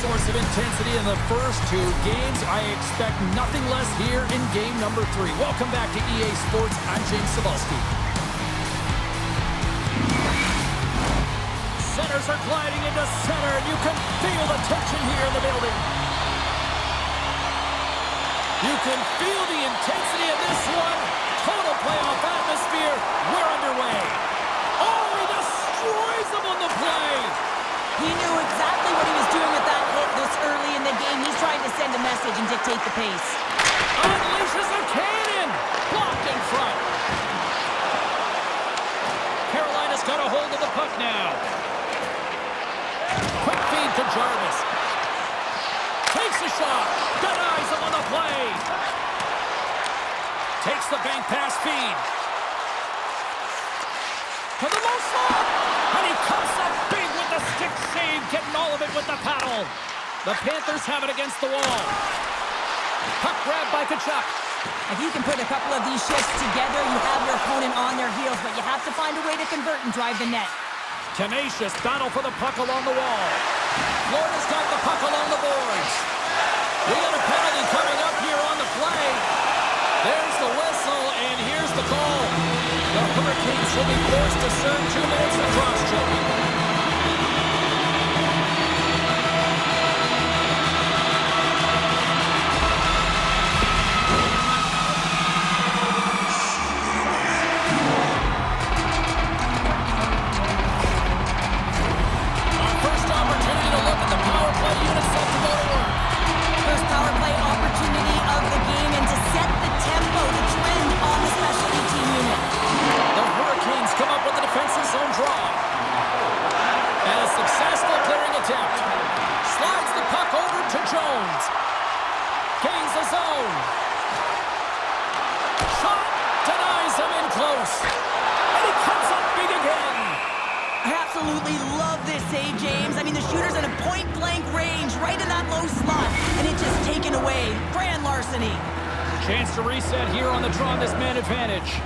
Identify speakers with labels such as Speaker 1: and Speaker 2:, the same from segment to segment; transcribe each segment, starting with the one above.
Speaker 1: source of intensity in the first two games. I expect nothing less here in game number 3. Welcome back to EA Sports. I'm James Cebulski. Centers are gliding into center, and you can feel the tension here in the building. You can feel the intensity of this one. Total playoff atmosphere. We're underway. Oh, he destroys them on the play.
Speaker 2: He knew exactly what he was doing with that hit this early in the game. He's trying to send a message and dictate the pace.
Speaker 1: Unleashes a cannon. Blocked in front. Carolina's got a hold of the puck now. Quick feed to Jarvis. Takes a shot. Denies him on the play. Takes the bank pass feed. To the low slot. And he comes up big with the stick save. Getting all of it with the paddle. The Panthers have it against the wall. Puck grab by Tkachuk.
Speaker 2: If you can put a couple of these shifts together, you have your opponent on their heels, but you have to find a way to convert and drive the net.
Speaker 1: Tenacious battle for the puck along the wall. Florida's got the puck along the boards. We got a penalty coming up here on the play. There's the whistle, and here's the call. The Hurricanes will be forced to serve 2 minutes of cross-checking.
Speaker 2: Absolutely love this save, James. I mean, the shooter's at a point-blank range, right in that low slot, and it's just taken away. Grand larceny.
Speaker 1: Chance to reset here on the draw, this man advantage.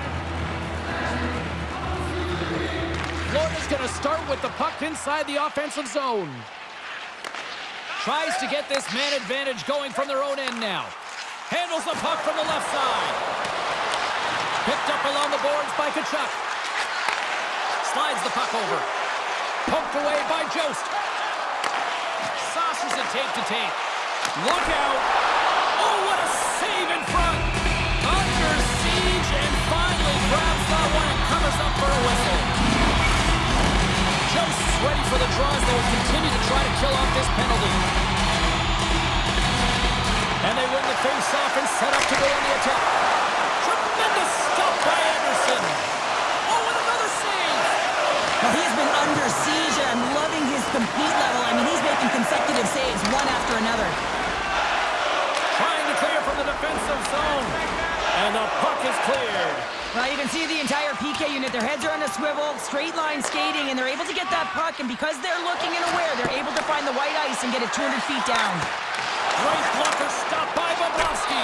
Speaker 1: Florida's going to start with the puck inside the offensive zone. Tries to get this man advantage going from their own end now. Handles the puck from the left side. Picked up along the boards by Tkachuk. Slides the puck over. Poked away by Jost. Saucers it tape to tape. Look out. Oh, what a save in front. Under siege and finally grabs that one and covers up for a whistle. Jost's ready for the draws, though, and continue to try to kill off this penalty. And they win the face-off and set up to go on the attack. Tremendous stop by Anderson. Oh, and another save.
Speaker 2: Well, he has been under siege, and I'm loving his compete level. I mean, he's making consecutive saves, one after another.
Speaker 1: Trying to clear from the defensive zone. And the puck is cleared.
Speaker 2: Well, you can see the entire PK unit. Their heads are on a swivel, straight line skating, and they're able to get that puck. And because they're looking and aware, they're able to find the white ice and get it 200 feet down.
Speaker 1: Great blocker stop by Bobrovsky.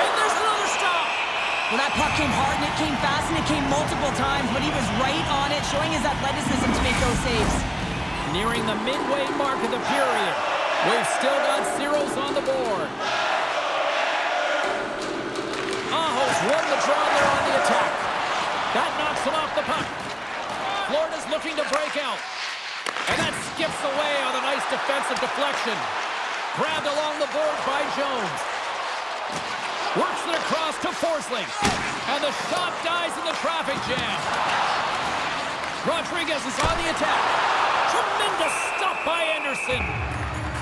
Speaker 1: And there's another stop.
Speaker 2: Well, that puck came hard, and it came fast, and it came multiple times, but he was right on it, showing his athleticism to make those saves.
Speaker 1: Nearing the midway mark of the period. We've still got zeros on the board. Aho's won the draw there on the attack. That knocks him off the puck. Florida's looking to break out. And that skips away on a nice defensive deflection. Grabbed along the board by Jones. Works it across to Forsling. And the shot dies in the traffic jam. Rodriguez is on the attack. Tremendous stop by Anderson.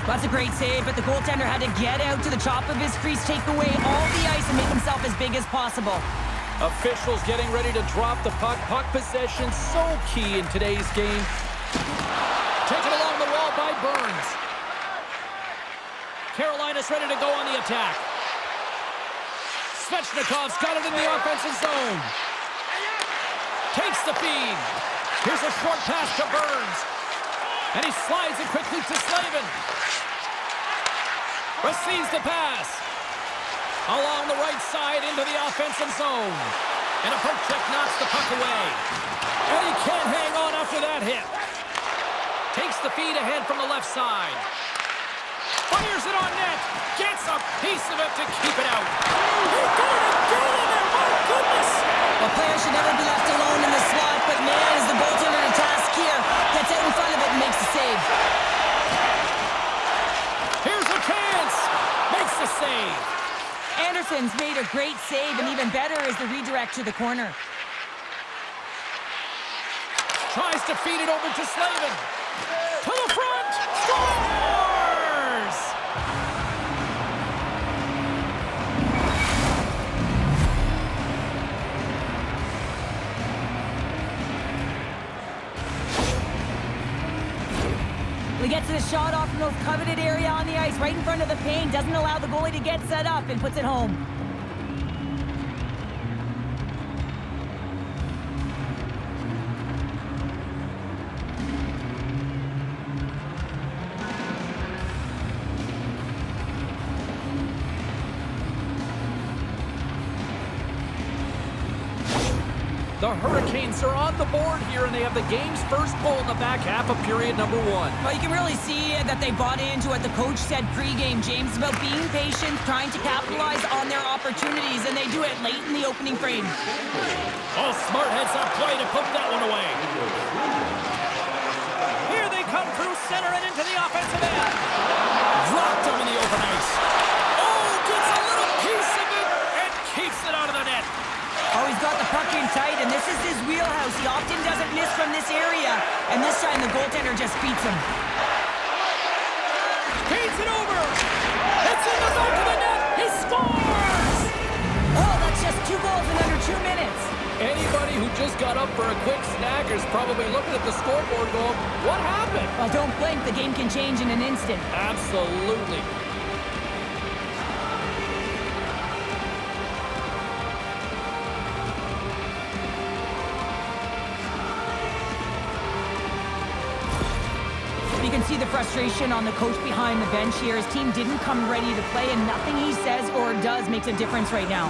Speaker 2: That's a great save, but the goaltender had to get out to the top of his crease, take away all the ice, and make himself as big as possible.
Speaker 1: Officials getting ready to drop the puck. Puck possession so key in today's game. Taken along the wall by Burns. Carolina's ready to go on the attack. Svechnikov's got it in the offensive zone. Takes the feed. Here's a short pass to Burns. And he slides it quickly to Slavin. Receives the pass. Along the right side into the offensive zone. And a poke check knocks the puck away. And he can't hang on after that hit. Takes the feed ahead from the left side. Fires it on net. Gets a piece of it to keep it out. He got it again in there. My goodness.
Speaker 2: A player should never be left alone in the slot, but man, is the goaltender to task here. Gets out in front of it and makes the save.
Speaker 1: Here's a chance. Makes the save.
Speaker 2: Anderson's made a great save, and even better is the redirect to the corner.
Speaker 1: Tries to feed it over to Slavin. To the front. Scores!
Speaker 2: He gets the shot off the most coveted area on the ice, right in front of the paint. Doesn't allow the goalie to get set up and puts it home.
Speaker 1: The Hurricanes are on the board here, and they have the game's first goal in the back half of period number 1.
Speaker 2: Well, you can really see that they bought into what the coach said pregame, James, about being patient, trying to capitalize on their opportunities, and they do it late in the opening frame.
Speaker 1: Oh, smart heads-up play to put that one away. Here they come through center and into the offensive end. Dropped him in the open ice. Oh, gets a little piece of it and keeps it out of the net.
Speaker 2: Oh, he's got the puck in tight, and this is his wheelhouse. He often doesn't miss from this area, and this time the goaltender just beats him.
Speaker 1: Feeds it over. It's in the back of the net. He scores!
Speaker 2: Oh, that's just 2 goals in under 2 minutes.
Speaker 1: Anybody who just got up for a quick snack is probably looking at the scoreboard going, what happened?
Speaker 2: Well, don't blink. The game can change in an instant.
Speaker 1: Absolutely.
Speaker 2: You can see the frustration on the coach behind the bench here. His team didn't come ready to play, and nothing he says or does makes a difference right now.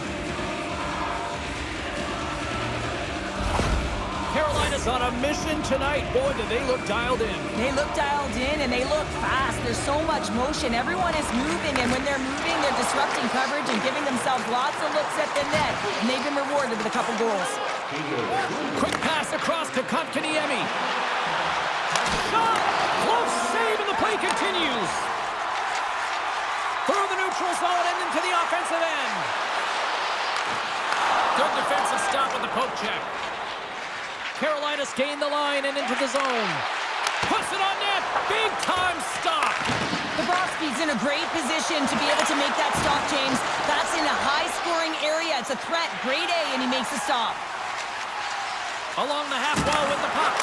Speaker 1: Carolina's on a mission tonight. Boy, do they look dialed in.
Speaker 2: They look dialed in, and they look fast. There's so much motion. Everyone is moving, and when they're moving, they're disrupting coverage and giving themselves lots of looks at the net, and they've been rewarded with a couple goals.
Speaker 1: Quick pass across to Kotkaniemi. Shot! Close save, and the play continues. Through the neutral zone and into the offensive end. Good defensive stop with the poke check. Carolina's gained the line and into the zone. Puts it on net. Big time stop.
Speaker 2: Bobrovsky's in a great position to be able to make that stop, James. That's in a high-scoring area. It's a threat. Grade A, and he makes the stop.
Speaker 1: Along the half wall with the puck.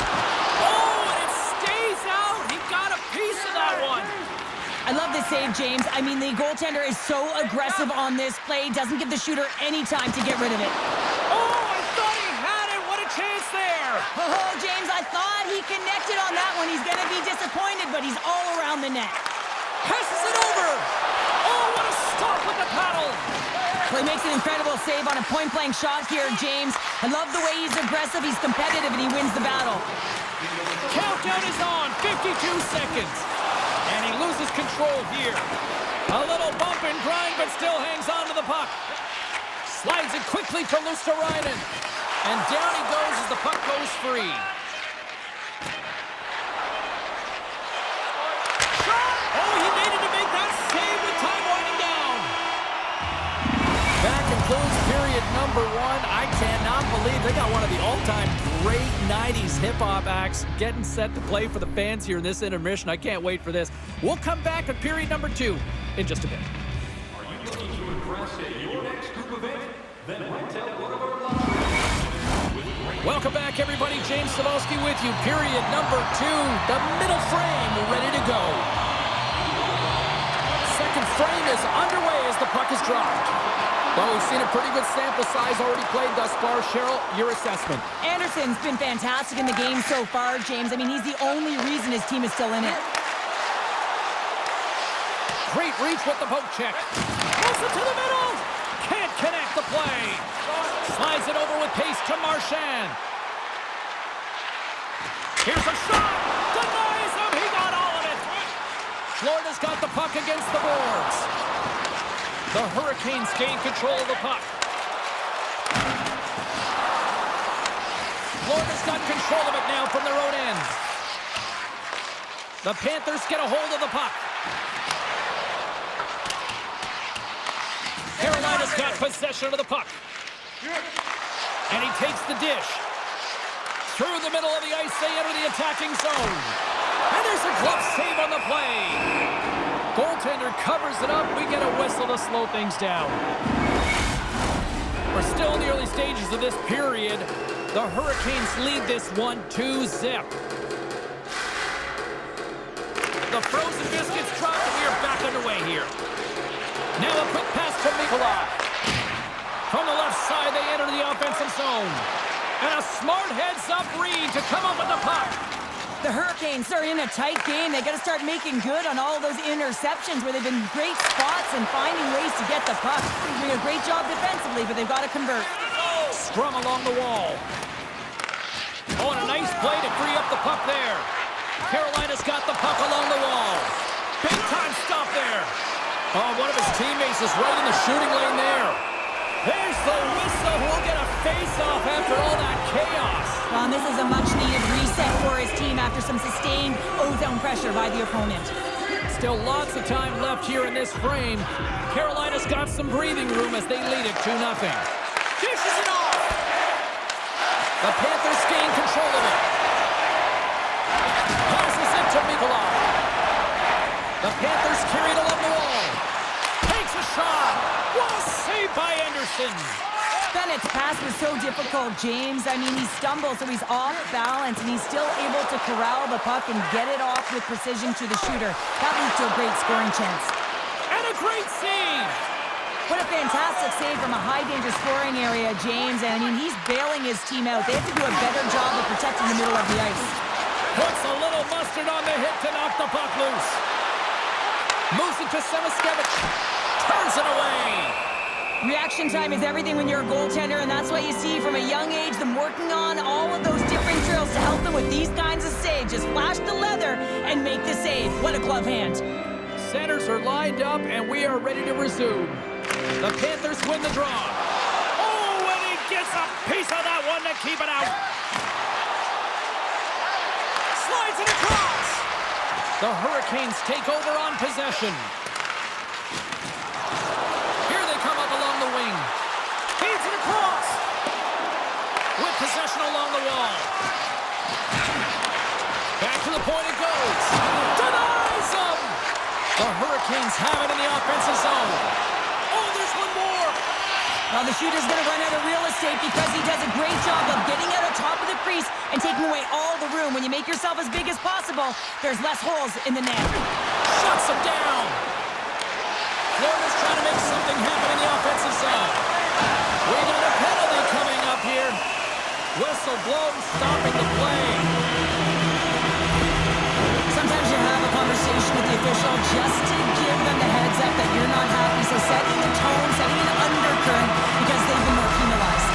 Speaker 1: Oh, and it stays out. He got a piece of that one.
Speaker 2: I love this save, James. I mean, the goaltender is so aggressive on this play. Doesn't give the shooter any time to get rid of it.
Speaker 1: Oh, I thought he had it. What a chance there.
Speaker 2: Oh, James, I thought he connected on that one. He's going to be disappointed, but he's all around the net.
Speaker 1: Passes it over. Oh, what a stop with the paddle.
Speaker 2: Well, he makes an incredible save on a point-blank shot here, James. I love the way he's aggressive, he's competitive, and he wins the battle.
Speaker 1: Countdown is on. 52 seconds. And he loses control here. A little bump and grind, but still hangs on to the puck. Slides it quickly to Luosterainen. And down he goes as the puck goes free. Oh, he made it to make that save with time winding down. That concludes period number 1. I cannot believe they got one of the all-time great 90s hip-hop acts getting set to play for the fans here in this intermission. I can't wait for this. We'll come back with period number 2 in just a bit.
Speaker 3: Are you looking to impress at your next group event? Then rent out one of our luxury.
Speaker 1: Welcome back, everybody. James Cybulski with you. Period number 2. The middle frame ready to go. Second frame is underway as the puck is dropped. Well, we've seen a pretty good sample size already played thus far. Cheryl, your assessment.
Speaker 2: Anderson's been fantastic in the game so far, James. I mean, he's the only reason his team is still in it.
Speaker 1: Great reach with the poke check. Moves it to the middle. Can't connect the play. Slides it over with pace to Marchand. Here's a shot. Denies him. He got all of it. Florida's got the puck against the boards. The Hurricanes gain control of the puck. Florida's got control of it now from their own end. The Panthers get a hold of the puck. Carolina's got possession of the puck. And he takes the dish. Through the middle of the ice, they enter the attacking zone. And there's a glove save on the play. Goaltender covers it up. We get a whistle to slow things down. We're still in the early stages of this period. The Hurricanes lead this one 2-0. The frozen biscuits dropped, and we are back underway here. Now a quick pass to Nikolai. From the left side, they enter the offensive zone. And a smart heads-up read to come up with the puck.
Speaker 2: The Hurricanes are in a tight game. They got to start making good on all those interceptions where they've been great spots and finding ways to get the puck. They're doing a great job defensively, but they've got to convert.
Speaker 1: Scrum along the wall. Oh, and a nice play to free up the puck there. Carolina's got the puck along the wall. Big time stop there. Oh, one of his teammates is right in the shooting lane there. There's the whistle. We'll get a face-off after all that chaos.
Speaker 2: Well, and this is a much-needed reset for his team after some sustained O-zone pressure by the opponent.
Speaker 1: Still lots of time left here in this frame. Carolina's got some breathing room as they lead it 2-0. Dishes it off. The Panthers gain control of it. Passes it to Nikolai. The Panthers carried along the wall. Takes a shot. What a save by Anderson.
Speaker 2: Bennett's pass was so difficult, James. I mean, he stumbles, so he's off balance, and he's still able to corral the puck and get it off with precision to the shooter. That leads to a great scoring chance.
Speaker 1: And a great save.
Speaker 2: What a fantastic save from a high-danger scoring area, James. And, I mean, he's bailing his team out. They have to do a better job of protecting the middle of the ice.
Speaker 1: Puts a little mustard on the hit to knock the puck loose. Moves it to Semiskevich. Turns it away.
Speaker 2: Reaction time is everything when you're a goaltender, and that's why you see from a young age them working on all of those different drills to help them with these kinds of saves. Just flash the leather and make the save. What a glove hand.
Speaker 1: Centers are lined up, and we are ready to resume. The Panthers win the draw. Oh, and he gets a piece of that one to keep it out. Slides it across. The Hurricanes take over on possession. Here they come up along the wing. Feeds it across. With possession along the wall. Back to the point it goes. Denies them. The Hurricanes have it in the offensive zone. Oh, there's one more.
Speaker 2: Well, the shooter's going to run out of real estate because he does a great job of getting out on top of the crease and taking away all the room. When you make yourself as big as possible, there's less holes in the net.
Speaker 1: Shuts him down. Florida's trying to make something happen in the offensive zone. We got a penalty coming up here. Whistle blown, stopping the play.
Speaker 2: Sometimes you have a conversation with the official just to give them the heads up that you're not happy. So setting the tone, setting an undercurrent because they've been more penalized.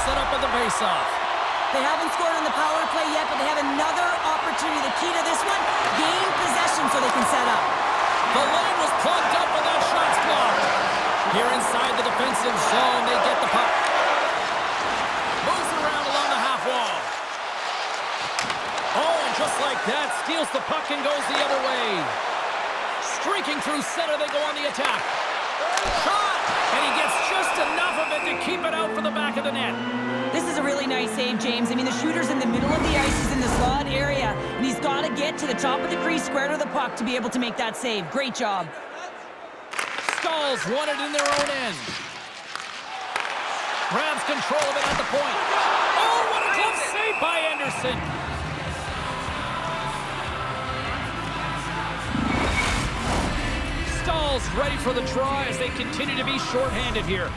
Speaker 1: Set up at the faceoff.
Speaker 2: They haven't scored on the power play yet, but they have another opportunity. The key to this one, gain possession so they can set up.
Speaker 1: The lane was plugged up and that shot's blocked. Here inside the defensive zone, they get the puck. Moves around along the half wall. Oh, and just like that, steals the puck and goes the other way. Streaking through center, they go on the attack. Shot! And he gets just enough of it to keep it out for the back of the net.
Speaker 2: This is a really nice save, James. I mean, the shooter's in the middle of the ice. He's in the slot area, and he's got to get to the top of the crease, square to the puck, to be able to make that save. Great job.
Speaker 1: Stalls won it in their own end. Grabs control of it at the point. Oh, what a glove save by Anderson. Stall's ready for the draw as they continue to be shorthanded here.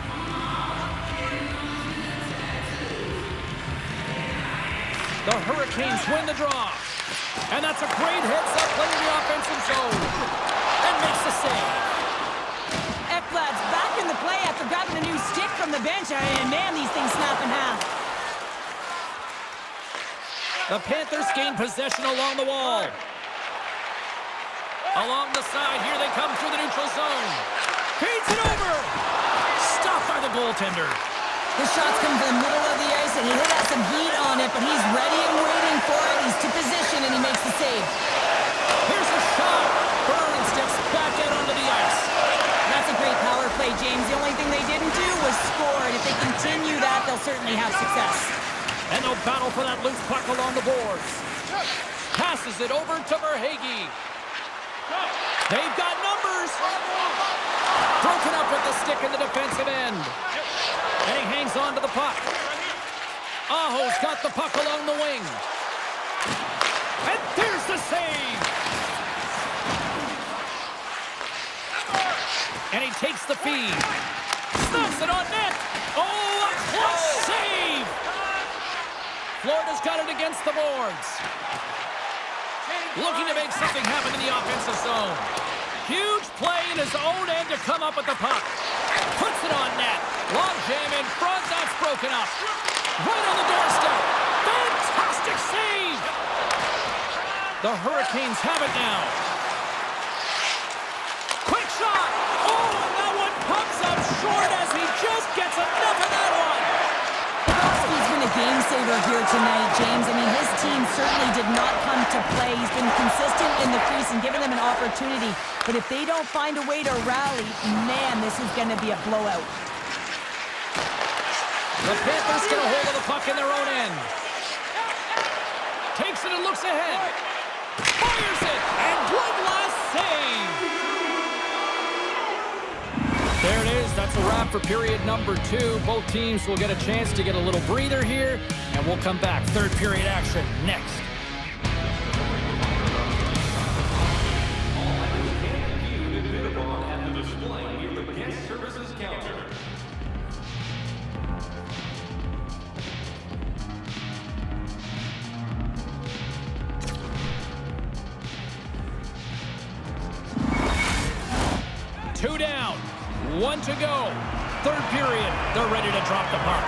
Speaker 1: The Hurricanes win the draw. And that's a great heads-up play in the offensive zone. And makes the save.
Speaker 2: Ekblad's back in the play after grabbing a new stick from the bench. And man, these things snap in half.
Speaker 1: The Panthers gain possession along the wall. Along the side, here they come through the neutral zone. Feeds it over. Stopped by the goaltender.
Speaker 2: The shot's coming from the middle of the ice, and he has some heat on it, but he's ready and waiting for it. He's to position, and he makes the save.
Speaker 1: Here's the shot. Burns steps back out onto the ice.
Speaker 2: That's a great power play, James. The only thing they didn't do was score, and if they continue that, they'll certainly have success.
Speaker 1: And they'll battle for that loose puck along the boards. Passes it over to Verhaeghe. They've got numbers. Broken up with the stick in the defensive end. And he hangs on to the puck. Aho's got the puck along the wing. And there's the save. And he takes the feed. Snaps it on net. Oh, a close save. Florida's got it against the boards. Looking to make something happen in the offensive zone. Huge play in his own end to come up with the puck. Puts it on net. Long jam in front. That's broken up. Right on the doorstep. Fantastic save. The Hurricanes have it now. Quick shot. Oh, and that one pops up short as he just gets enough of that one.
Speaker 2: He's been a game saver here tonight, James. I mean, his team certainly did not come to play. He's been consistent in the crease and giving them an opportunity. But if they don't find a way to rally, man, this is going to be a blowout.
Speaker 1: The Panthers get a hold of the puck in their own end. Takes it and looks ahead. Fires it, and one last save. There it is. That's a wrap for period number 2. Both teams will get a chance to get a little breather here, and we'll come back. Third period action next.
Speaker 3: All items can be viewed and bid upon at the display near the guest services counter.
Speaker 1: Two down. 1 to go. Third period. They're ready to drop the puck.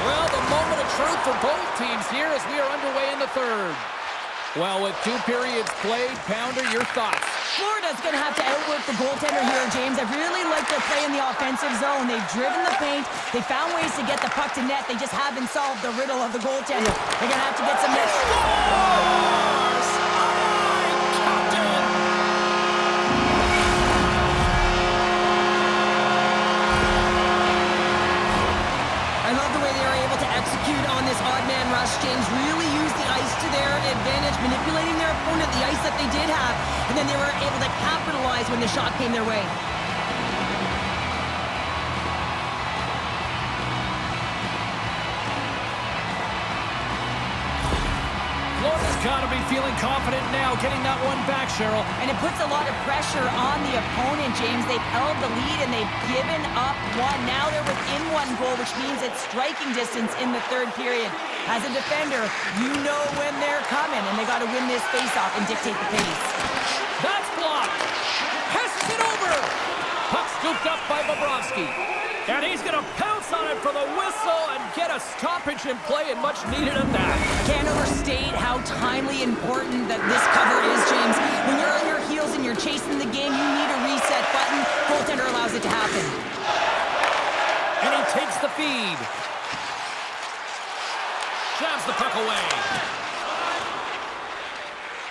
Speaker 1: Well, the moment of truth for both teams here as we are underway in the third. Well, with 2 periods played, Pounder, your thoughts?
Speaker 2: Florida's going to have to outwork the goaltender here, James. I really like their play in the offensive zone. They've driven the paint. They found ways to get the puck to net. They just haven't solved the riddle of the goaltender. They're going to have to get some net.
Speaker 1: Scores! Captain!
Speaker 2: I love the way they are able to execute on this odd man rush, James. Really use the ice to their advantage, manipulating their opponent, the ice that they did have, and then they were able to capitalize when the shot came their way.
Speaker 1: Florida's got to be feeling confident now, getting that one back, Cheryl.
Speaker 2: And it puts a lot of pressure on the opponent, James. They've held the lead and they've given up one. Now they're within 1 goal, which means it's striking distance in the third period. As a defender, you know when they're coming, and they got to win this faceoff and dictate the pace.
Speaker 1: That's blocked. Passes it over. Puck scooped up by Bobrovsky. And he's going to pounce on it for the whistle and get a stoppage in play, and much needed at that.
Speaker 2: Can't overstate how timely important that this cover is, James. When you're on your heels and you're chasing the game, you need a reset button. Goaltender allows it to happen.
Speaker 1: And he takes the feed. Jabs the puck away.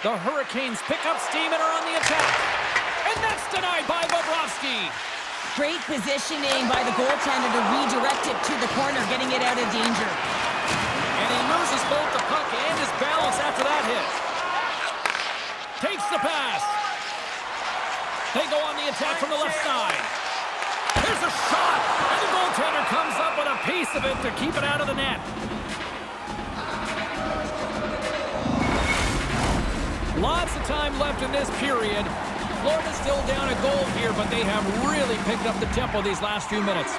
Speaker 1: The Hurricanes pick up steam and are on the attack. And that's denied by Bobrovsky.
Speaker 2: Great positioning by the goaltender to redirect it to the corner, getting it out of danger.
Speaker 1: And he loses both the puck and his balance after that hit. Takes the pass. They go on the attack from the left side. Here's a shot. And the goaltender comes up with a piece of it to keep it out of the net. Lots of time left in this period. Florida's still down a goal here, but they have really picked up the tempo these last few minutes.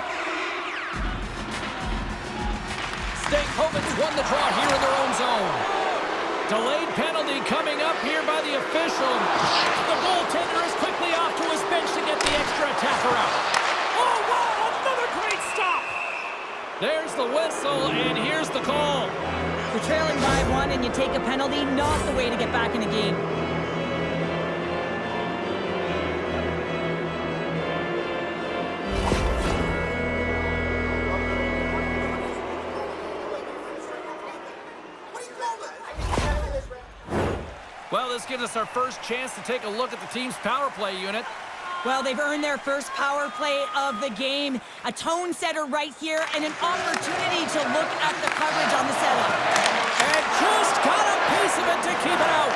Speaker 1: Stankoven's won the draw here in their own zone. Delayed penalty coming up here by the official. The goaltender is quickly off to his bench to get the extra attacker out. Oh, wow, another great stop. There's the whistle, and here's the call.
Speaker 2: You're trailing by 1 and you take a penalty, not the way to get back in the game.
Speaker 1: Well, this gives us our first chance to take a look at the team's power play unit.
Speaker 2: Well, they've earned their first power play of the game. A tone setter right here and an opportunity to look at the coverage on the setup.
Speaker 1: And just got a piece of it to keep it out.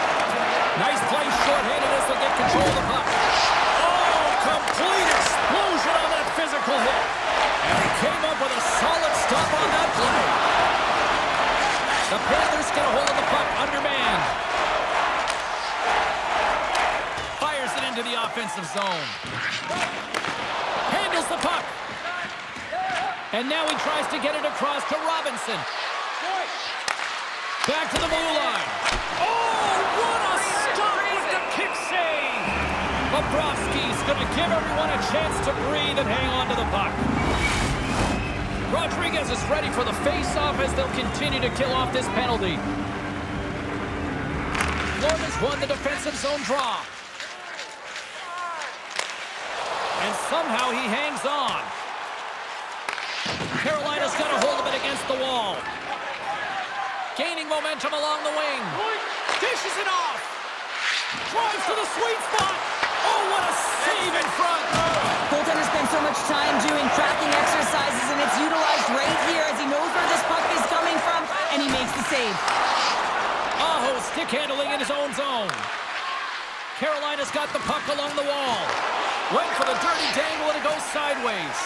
Speaker 1: Nice play shorthanded as they get control of the puck. Oh, complete explosion on that physical hit. And he came up with a solid stop on that play. The Panthers get a hold of the puck undermanned. Fires it into the offensive zone. Handles the puck. And now he tries to get it across to Robinson. Back to the blue line. Oh, what a stop with the kick save. Bobrovsky's going to give everyone a chance to breathe and hang on to the puck. Rodriguez is ready for the face-off as they'll continue to kill off this penalty. Florida's won the defensive zone draw. And somehow he hangs on. Carolina's got a hold of it against the wall. Gaining momentum along the wing. Dishes it off. Drives to the sweet spot. Oh, what a save in front.
Speaker 2: Goaltender spends so much time doing tracking exercises, and it's utilized right here as he knows where this puck is coming from, and he makes the save.
Speaker 1: Aho stick handling in his own zone. Carolina's got the puck along the wall. Went for the dirty dangle, and it goes sideways.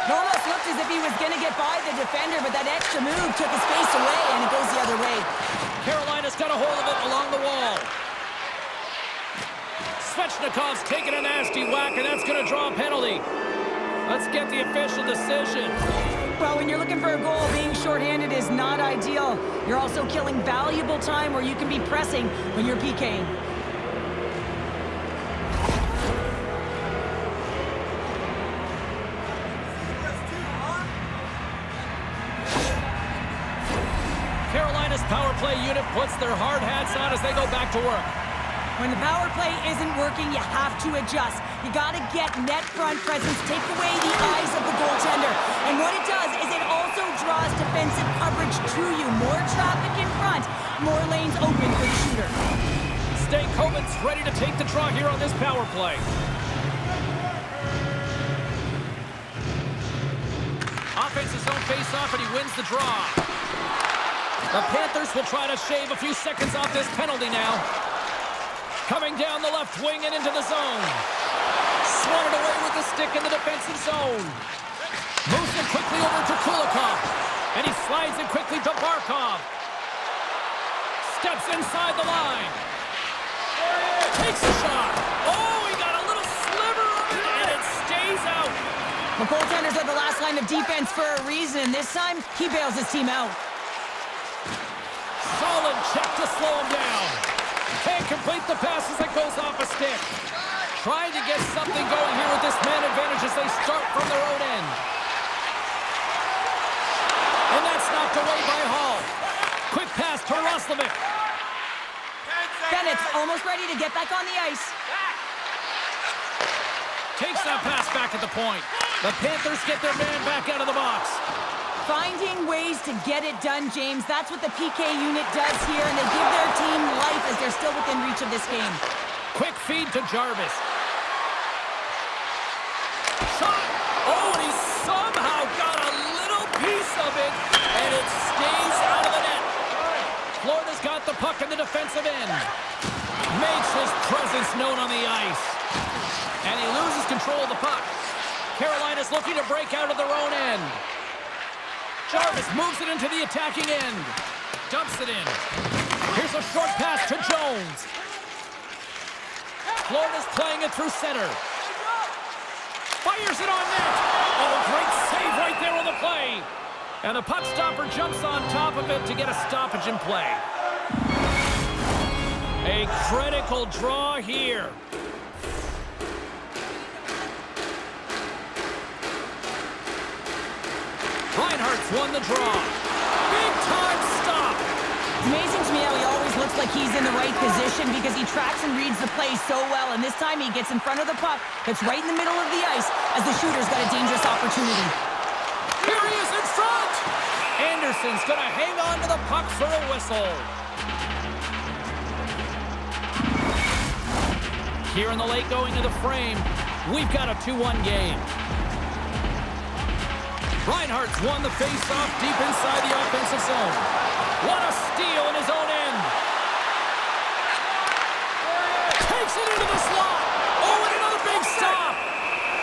Speaker 2: It almost looked as if he was going to get by the defender, but that extra move took his face away, and it goes the other way.
Speaker 1: Carolina's got a hold of it along the wall. Svechnikov's taking a nasty whack, and that's going to draw a penalty. Let's get the official decision.
Speaker 2: Well, when you're looking for a goal, being shorthanded is not ideal. You're also killing valuable time where you can be pressing when you're PKing.
Speaker 1: Carolina's power play unit puts their hard hats on as they go back to work.
Speaker 2: When the power play isn't working, you have to adjust. You got to get net front presence, take away the eyes of the goaltender. And what it does is it also draws defensive coverage to you. More traffic in front, more lanes open for the shooter.
Speaker 1: Stankoven's ready to take the draw here on this power play. Offensive zone face-off, and he wins the draw. The Panthers will try to shave a few seconds off this penalty now. Coming down the left wing and into the zone. Swatted away with the stick in the defensive zone. Moves it quickly over to Kulikov. And he slides it quickly to Barkov. Steps inside the line. Takes a shot. Oh, he got a little sliver of it, and it stays out.
Speaker 2: The goaltenders are the last line of defense for a reason. This time, he bails his team out.
Speaker 1: Solid check to slow him down. Can't complete the pass as it goes off a stick. Trying to get something going here with this man advantage as they start from their own end. And that's knocked away by Hall. Quick pass to Roslovic.
Speaker 2: Bennett's almost ready to get back on the ice.
Speaker 1: Takes that pass back at the point. The Panthers get their man back out of the box.
Speaker 2: Finding ways to get it done, James. That's what the PK unit does here, and they give their team life as they're still within reach of this game.
Speaker 1: Quick feed to Jarvis. Shot! Oh, and he somehow got a little piece of it, and it stays out of the net. Florida's got the puck in the defensive end. Makes his presence known on the ice. And he loses control of the puck. Carolina's looking to break out of their own end. Jarvis moves it into the attacking end. Dumps it in. Here's a short pass to Jones. Florida's playing it through center. Fires it on net. Oh, great save right there on the play. And the puck stopper jumps on top of it to get a stoppage in play. A critical draw here. Reinhardt's won the draw. Big time stop.
Speaker 2: It's amazing to me how he always looks like he's in the right position because he tracks and reads the play so well. And this time he gets in front of the puck. It's right in the middle of the ice as the shooter's got a dangerous opportunity.
Speaker 1: Here he is in front. Anderson's going to hang on to the puck for a whistle. Here in the late going to the frame, we've got a 2-1 game. Reinhardt's won the face-off deep inside the offensive zone. What a steal in his own end. Takes it into the slot. Oh, and another big stop.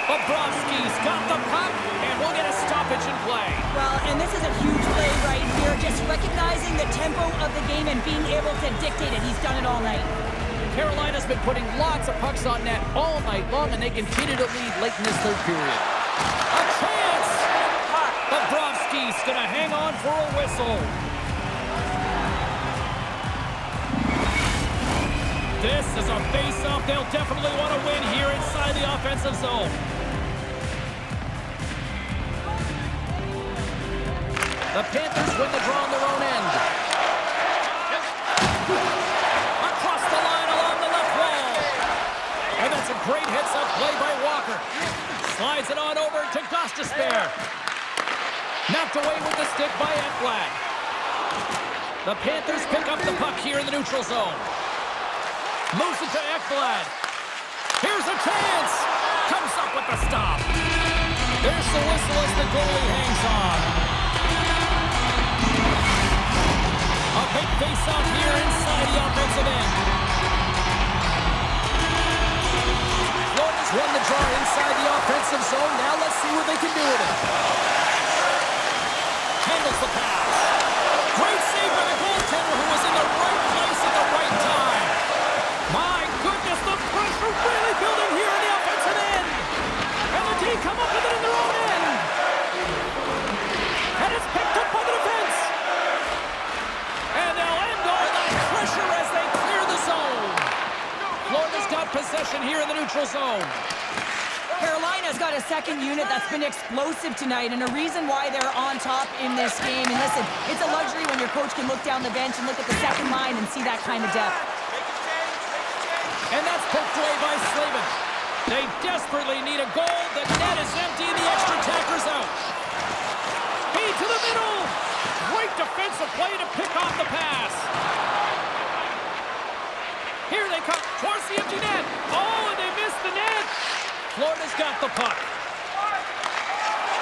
Speaker 1: Bobrovsky's got the puck, and we'll get a stoppage in play.
Speaker 2: Well, and this is a huge play right here. Just recognizing the tempo of the game and being able to dictate it. He's done it all night.
Speaker 1: Carolina's been putting lots of pucks on net all night long, and they continue to lead late in this third period. A chance! Bobrovsky's going to hang on for a whistle. This is a face-off they'll definitely want to win here inside the offensive zone. The Panthers win the draw on their own end. Across the line along the left wall. And that's a great heads-up play by Walker. Slides it on over to Gostisbehere. Knocked away with the stick by Ekblad. The Panthers pick up the puck here in the neutral zone. Moves it to Ekblad. Here's a chance. Comes up with the stop. There's the whistle as the goalie hangs on. A big face-off here inside the offensive end. Florida's won the draw inside the offensive zone. Now let's see what they can do with it. Handles the pass. Great save by the goaltender who was in the right place at the right time. My goodness, the pressure really building here in the offensive end. And the D come up with it in their own end. And it's picked up by the defense. And they'll end all that pressure as they clear the zone. Florida's got possession here in the neutral zone.
Speaker 2: Carolina's got a second unit that's been explosive tonight, and a reason why they're on top in this game. And listen, it's a luxury when your coach can look down the bench and look at the second line and see that kind of depth.
Speaker 1: And that's poked away by Slavin. They desperately need a goal. The net is empty, and the extra attacker's out. Feed to the middle. Great defensive play to pick off the pass. Here they come towards the empty net. Oh, and they missed the net. Florida's got the puck.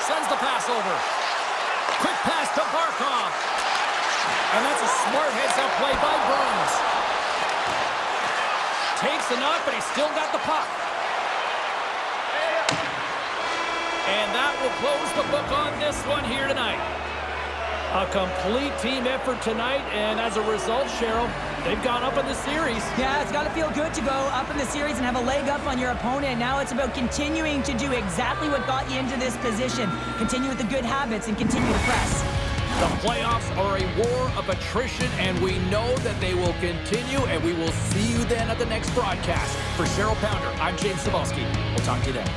Speaker 1: Sends the pass over. Quick pass to Barkov. And that's a smart heads-up play by Burns. Takes enough, but he's still got the puck. And that will close the book on this one here tonight. A complete team effort tonight, and as a result, Cheryl, they've gone up in the series.
Speaker 2: Yeah, it's got to feel good to go up in the series and have a leg up on your opponent. Now it's about continuing to do exactly what got you into this position. Continue with the good habits and continue to press.
Speaker 1: The playoffs are a war of attrition, and we know that they will continue, and we will see you then at the next broadcast. For Cheryl Pounder, I'm James Cebulski. We'll talk to you then.